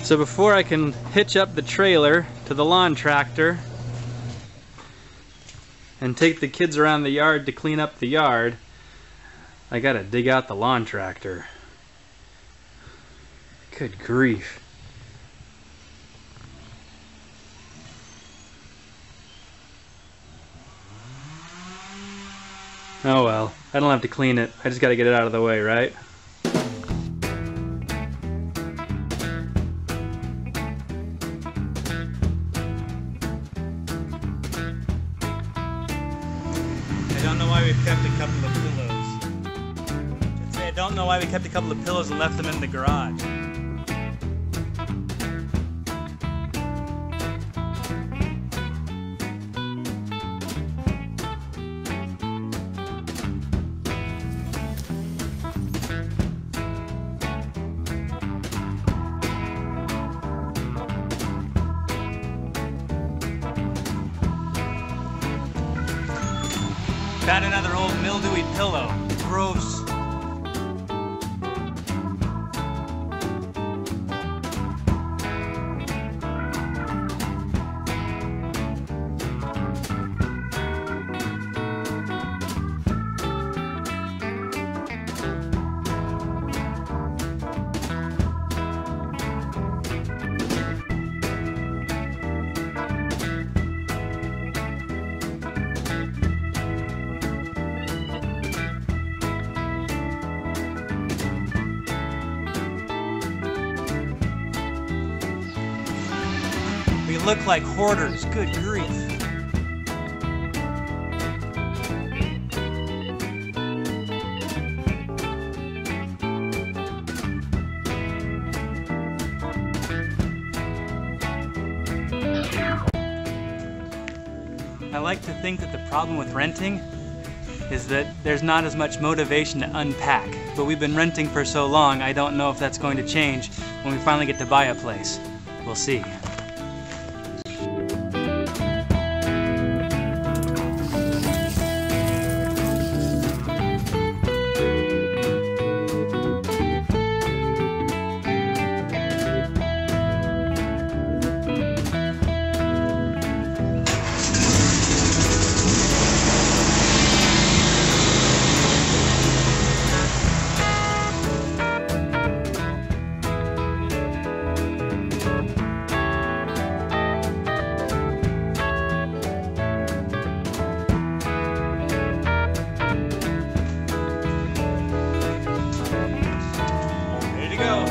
So before I can hitch up the trailer to the lawn tractor and take the kids around the yard to clean up the yard, I gotta dig out the lawn tractor. Good grief. Oh well, I don't have to clean it. I just gotta get it out of the way, right? I don't know why we've kept a couple of pillows. I don't know why we kept a couple of pillows and left them in the garage. Found another old mildewy pillow. Gross. We look like hoarders, good grief. I like to think that the problem with renting is that there's not as much motivation to unpack. But we've been renting for so long, I don't know if that's going to change when we finally get to buy a place. We'll see. Go.